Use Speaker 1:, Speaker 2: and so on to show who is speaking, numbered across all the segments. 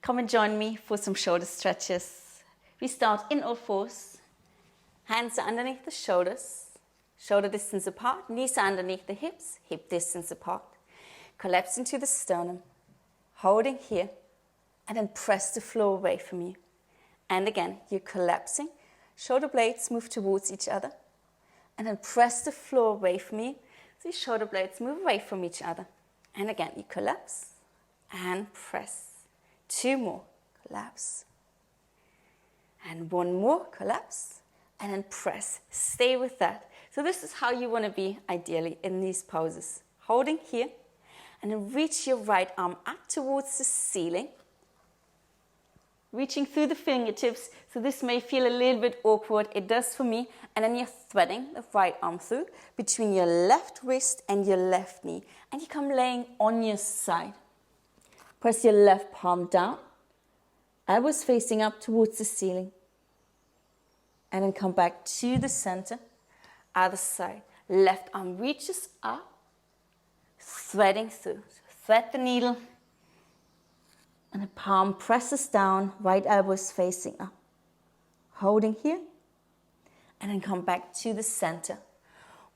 Speaker 1: Come and join me for some shoulder stretches. We start in all fours. Hands are underneath the shoulders, shoulder distance apart, knees are underneath the hips, hip distance apart. Collapse into the sternum, holding here, and then press the floor away from you. And again, you're collapsing, shoulder blades move towards each other, and then press the floor away from you. So your shoulder blades move away from each other. And again, you collapse and press. 2 more, collapse. And 1 more, collapse. And then press. Stay with that. So this is how you want to be, ideally, in these poses. Holding here, and then reach your right arm up towards the ceiling. Reaching through the fingertips, so this may feel a little bit awkward. It does for me. And then you're threading the right arm through between your left wrist and your left knee. And you come laying on your side. Press your left palm down. Elbows facing up towards the ceiling. And then come back to the center. Other side. Left arm reaches up. Threading through. So thread the needle. And the palm presses down. Right elbow is facing up. Holding here. And then come back to the center.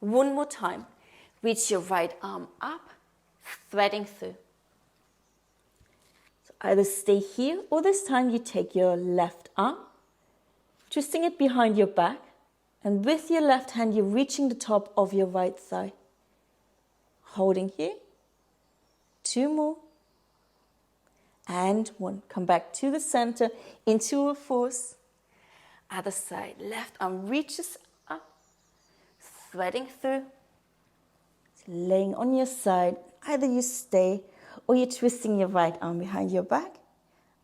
Speaker 1: 1 more time. Reach your right arm up. Threading through. So either stay here, or this time you take your left arm. Twisting it behind your back. And with your left hand, you're reaching the top of your right thigh. Holding here. 2 more. And 1. Come back to the center, into all fours. Other side, left arm reaches up, threading through. So laying on your side, either you stay or you're twisting your right arm behind your back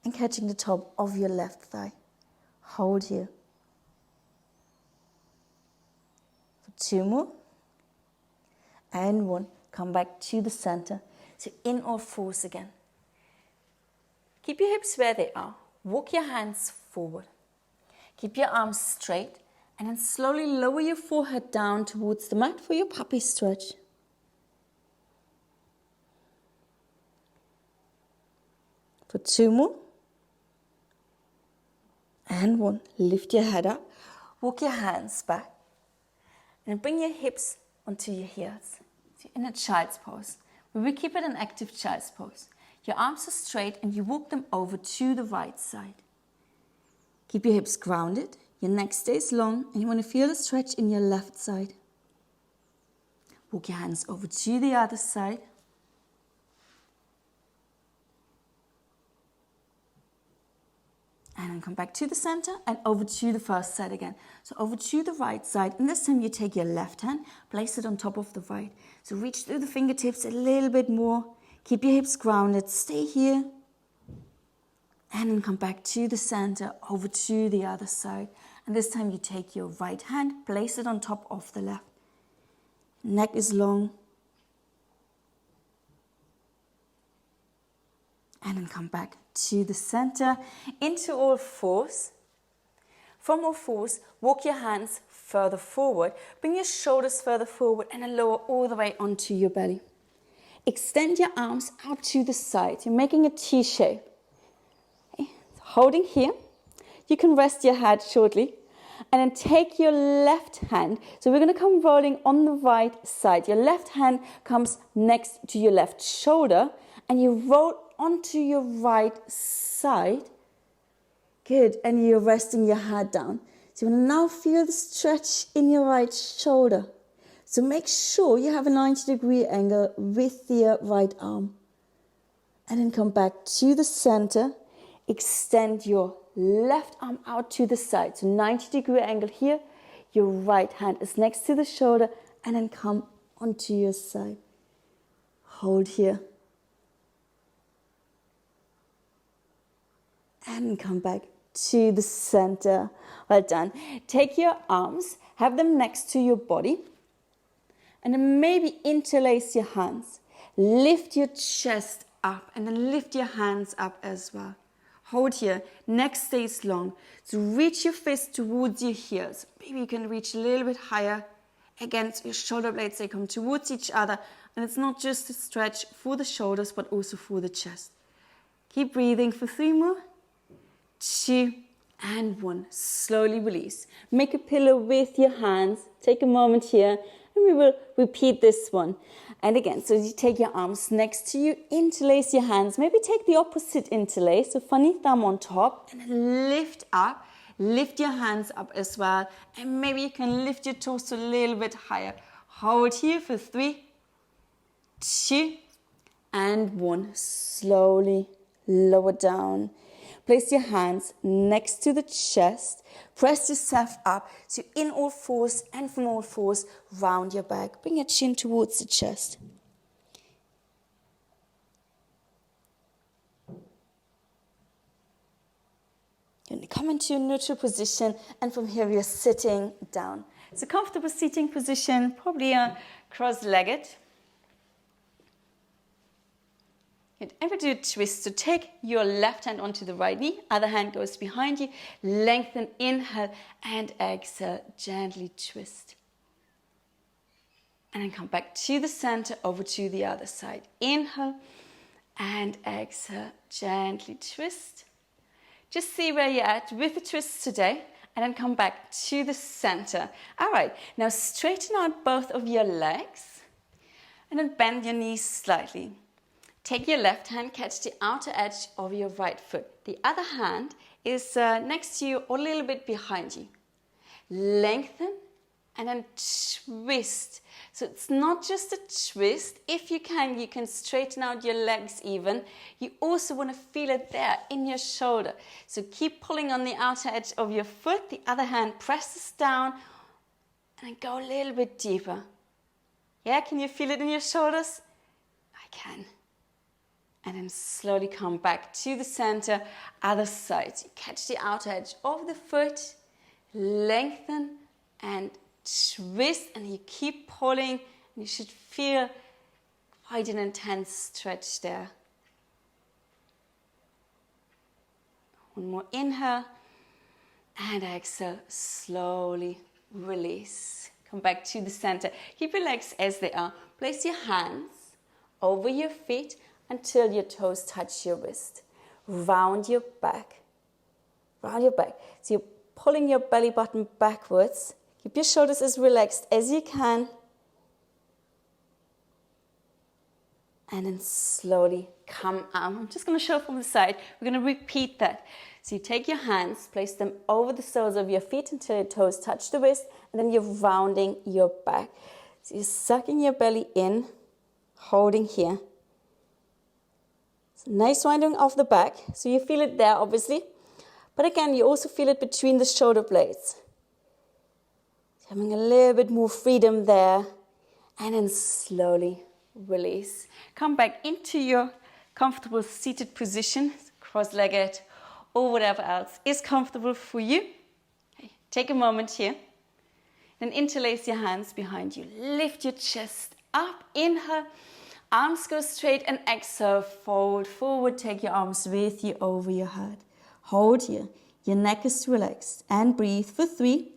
Speaker 1: and catching the top of your left thigh. Hold here. So 2 more. And 1. Come back to the center. So in all fours again. Keep your hips where they are. Walk your hands forward. Keep your arms straight and then slowly lower your forehead down towards the mat for your puppy stretch. For 2 more. And 1. Lift your head up. Walk your hands back. And bring your hips onto your heels. So in a child's pose. We will keep it an active child's pose. Your arms are straight and you walk them over to the right side. Keep your hips grounded, your neck stays long, and you want to feel the stretch in your left side. Walk your hands over to the other side. And then come back to the center and over to the first side again. So over to the right side, and this time you take your left hand, place it on top of the right. So reach through the fingertips a little bit more. Keep your hips grounded, stay here. And then come back to the center, over to the other side. And this time you take your right hand, place it on top of the left. Neck is long. And then come back to the center, into all fours. From all fours, walk your hands further forward. Bring your shoulders further forward and then lower all the way onto your belly. Extend your arms out to the side. You're making a T shape. Okay. Holding here. You can rest your head shortly. And then take your left hand. So we're going to come rolling on the right side. Your left hand comes next to your left shoulder. And you roll onto your right side. Good. And you're resting your head down. So you will now feel the stretch in your right shoulder. So make sure you have a 90-degree angle with your right arm. And then come back to the center. Extend your left arm out to the side. So 90-degree angle here. Your right hand is next to the shoulder. And then come onto your side. Hold here. And come back to the center. Well done. Take your arms. Have them next to your body. And then maybe interlace your hands. Lift your chest up and then lift your hands up as well. Hold here. Neck stays long. So reach your fist towards your heels. Maybe you can reach a little bit higher. Again, so your shoulder blades, they come towards each other. And it's not just a stretch for the shoulders, but also for the chest. Keep breathing for 3 more. 2 and 1. Slowly release. Make a pillow with your hands. Take a moment here and we will repeat this one. And again, so you take your arms next to you, interlace your hands. Maybe take the opposite interlace, so funny thumb on top, and then lift up. Lift your hands up as well. And maybe you can lift your toes a little bit higher. Hold here for 3, 2, and 1. Slowly lower down. Place your hands next to the chest. Press yourself up. So in all fours and from all fours, round your back. Bring your chin towards the chest. You're going to come into a neutral position, and from here we are sitting down. It's a comfortable seating position, probably cross-legged. And we do a twist. So take your left hand onto the right knee, other hand goes behind you, lengthen, inhale, and exhale, gently twist. And then come back to the center, over to the other side. Inhale, and exhale, gently twist. Just see where you're at with the twists today, and then come back to the center. All right, now straighten out both of your legs, and then bend your knees slightly. Take your left hand, catch the outer edge of your right foot. The other hand is next to you or a little bit behind you. Lengthen and then twist. So it's not just a twist. If you can straighten out your legs even. You also want to feel it there in your shoulder. So keep pulling on the outer edge of your foot. The other hand presses down and then go a little bit deeper. Yeah, can you feel it in your shoulders? I can. And then slowly come back to the center, other side. So catch the outer edge of the foot, lengthen and twist, and you keep pulling. And you should feel quite an intense stretch there. One more inhale, and exhale, slowly release. Come back to the center. Keep your legs as they are. Place your hands over your feet until your toes touch your wrist. Round your back. Round your back. So you're pulling your belly button backwards. Keep your shoulders as relaxed as you can. And then slowly come out. I'm just going to show from the side. We're going to repeat that. So you take your hands, place them over the soles of your feet until your toes touch the wrist, and then you're rounding your back. So you're sucking your belly in, holding here. Nice winding off the back, so you feel it there obviously. But again, you also feel it between the shoulder blades. Having a little bit more freedom there. And then slowly release. Come back into your comfortable seated position, cross-legged or whatever else is comfortable for you. Okay. Take a moment here. Then interlace your hands behind you. Lift your chest up, inhale. Arms go straight and exhale, fold forward, take your arms with you over your head. Hold here, your neck is relaxed and breathe for 3,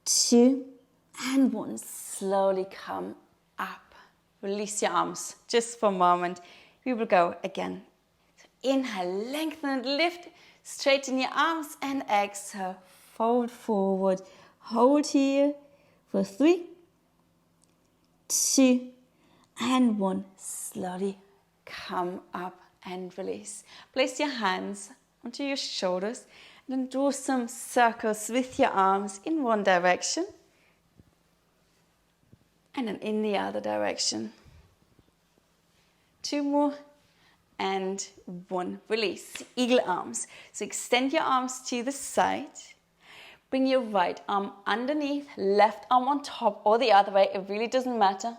Speaker 1: 2, and 1. Slowly come up. Release your arms just for a moment. We will go again. So inhale, lengthen and lift, straighten your arms and exhale, fold forward. Hold here for 3, 2, and 1. Slowly come up and release. Place your hands onto your shoulders and then draw some circles with your arms in one direction and then in the other direction. 2 more and 1. Release. Eagle arms. So extend your arms to the side. Bring your right arm underneath, left arm on top or the other way. It really doesn't matter.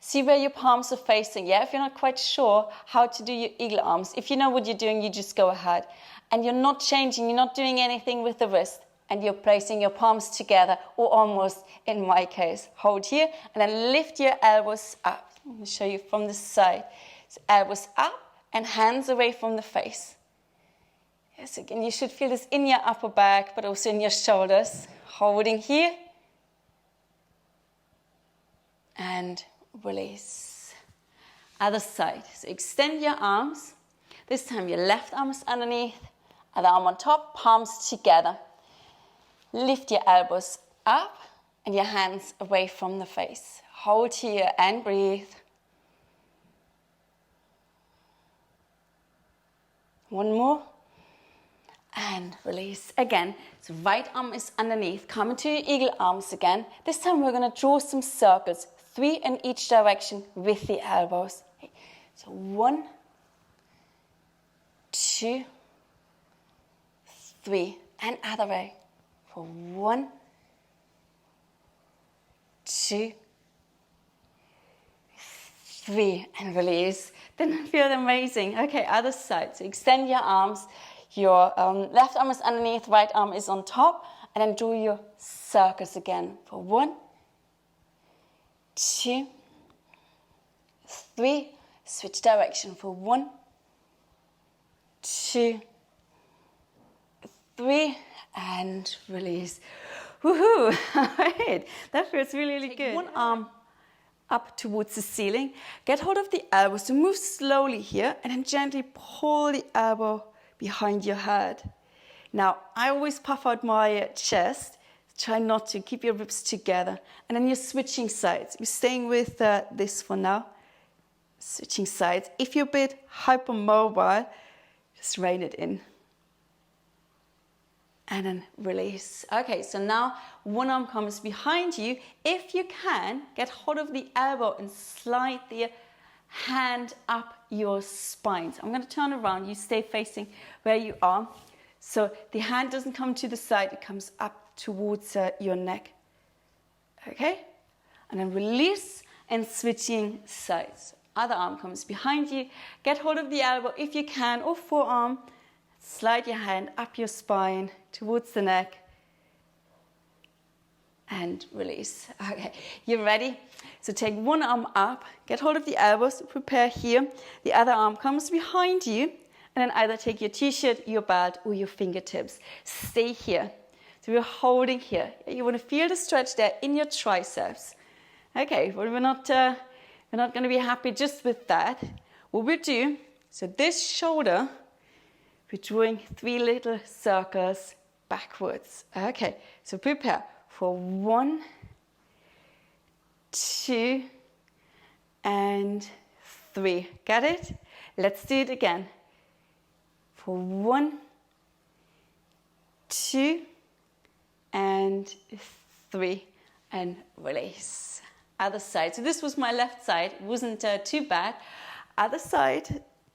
Speaker 1: See where your palms are facing. Yeah, if you're not quite sure how to do your eagle arms, if you know what you're doing, you just go ahead. And you're not changing, you're not doing anything with the wrist. And you're placing your palms together, or almost in my case. Hold here, and then lift your elbows up. I'm going to show you from the side. So elbows up, and hands away from the face. Yes, again, you should feel this in your upper back, but also in your shoulders. Holding here. And release. Other side. So extend your arms, This time your left arm is underneath, other arm on top, palms together. Lift your elbows up and your hands away from the face. Hold here and breathe. One more. And release again. So right arm is underneath. Come into your eagle arms again. This time we're going to draw some circles, 3 in each direction with the elbows. Okay. So 1, 2, 3, and other way. For 1, 2, 3, and release. Didn't it feel amazing? Okay, other side. So extend your arms. Your left arm is underneath, right arm is on top, and then do your circles again. For 1, 2, 3. Switch direction for 1, 2, 3, and release. Woohoo! All right, that feels really, really good. One arm up towards the ceiling. Get hold of the elbow. So move slowly here, and then gently pull the elbow behind your head. Now, I always puff out my chest. Try not to. Keep your ribs together. And then you're switching sides. You're staying with this for now. Switching sides. If you're a bit hypermobile, just rein it in. And then release. Okay, so now one arm comes behind you. If you can, get hold of the elbow and slide the hand up your spine. So I'm going to turn around. You stay facing where you are. So the hand doesn't come to the side. It comes up towards your neck. Okay? And then release and switching sides. Other arm comes behind you. Get hold of the elbow if you can, or forearm. Slide your hand up your spine towards the neck. And release. Okay, you ready? So take one arm up, get hold of the elbows, prepare here. The other arm comes behind you, and then either take your t-shirt, your belt, or your fingertips. Stay here. So we're holding here. You want to feel the stretch there in your triceps. Okay, but we're not going to be happy just with that. What we'll do, so this shoulder, we're drawing 3 little circles backwards. Okay, so prepare for 1, 2, and 3. Got it? Let's do it again. For 1, 2, and 3, and release. Other side. So this was my left side. It wasn't too bad. Other side.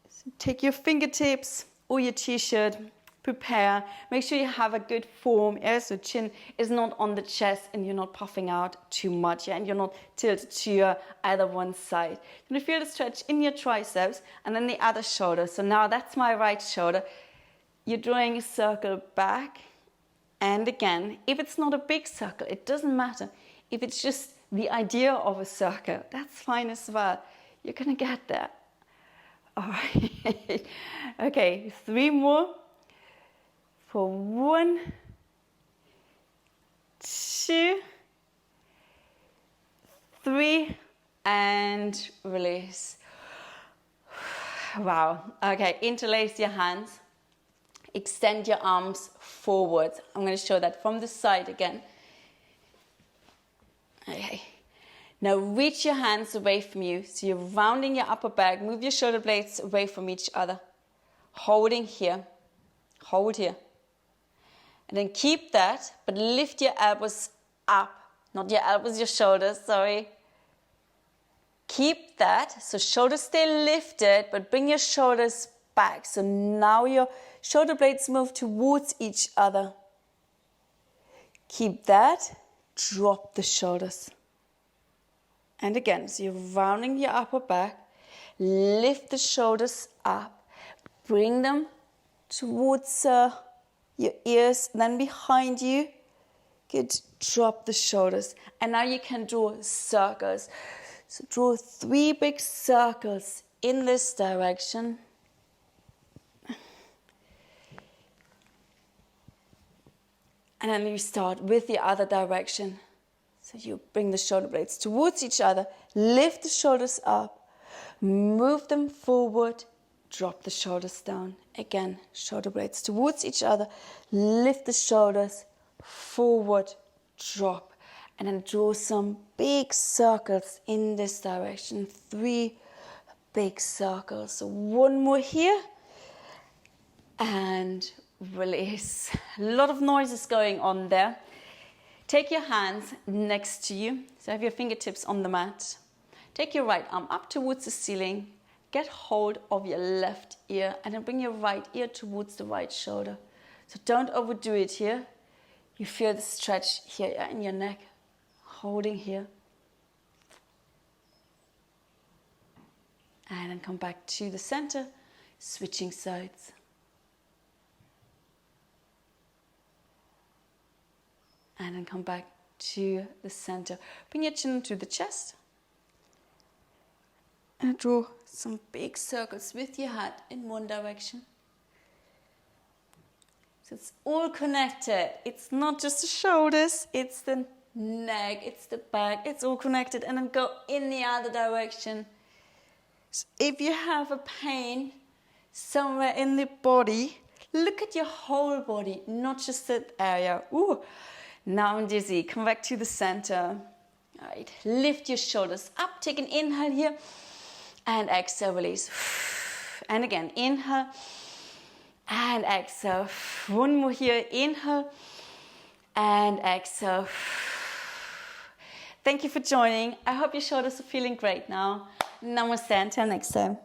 Speaker 1: So take your fingertips or your t-shirt. Prepare. Make sure you have a good form. Yeah? So chin is not on the chest and you're not puffing out too much. Yeah? And you're not tilted to either one side. You're going to feel the stretch in your triceps and then the other shoulder. So now that's my right shoulder. You're drawing a circle back and again. If it's not a big circle, it doesn't matter. If it's just the idea of a circle, that's fine as well. You're going to get there. All right. Okay, 3 more. For 1, 2, 3, and release. Wow. Okay, interlace your hands. Extend your arms forward. I'm going to show that from the side again. Okay. Now reach your hands away from you. So you're rounding your upper back. Move your shoulder blades away from each other. Holding here. Hold here. And then keep that, but lift your elbows up. Not your elbows, your shoulders, sorry. Keep that. So shoulders stay lifted, but bring your shoulders back. So now your shoulder blades move towards each other. Keep that. Drop the shoulders. And again, so you're rounding your upper back. Lift the shoulders up. Bring them towards your ears, then behind you. Good. Drop the shoulders. And now you can draw circles. So draw 3 big circles in this direction. And then you start with the other direction. So you bring the shoulder blades towards each other. Lift the shoulders up. Move them forward. drop the shoulders down. Again, shoulder blades towards each other. Lift the shoulders, forward, drop. And then draw some big circles in this direction. 3 big circles. So one more here. And release. A lot of noise is going on there. Take your hands next to you. So have your fingertips on the mat. Take your right arm up towards the ceiling. Get hold of your left ear and then bring your right ear towards the right shoulder. So don't overdo it here. You feel the stretch here in your neck. Holding here. And then come back to the center, switching sides. And then come back to the center. Bring your chin to the chest. And draw some big circles with your head in one direction. So it's all connected. It's not just the shoulders, it's the neck, it's the back, it's all connected. And then go in the other direction. So if you have a pain somewhere in the body, look at your whole body, not just that area. Ooh. Now I'm dizzy. Come back to the center. All right. Lift your shoulders up. Take an inhale here. And exhale, release. And again, inhale. And exhale. One more here. Inhale. And exhale. Thank you for joining. I hope your shoulders are feeling great now. Namaste. Until next time.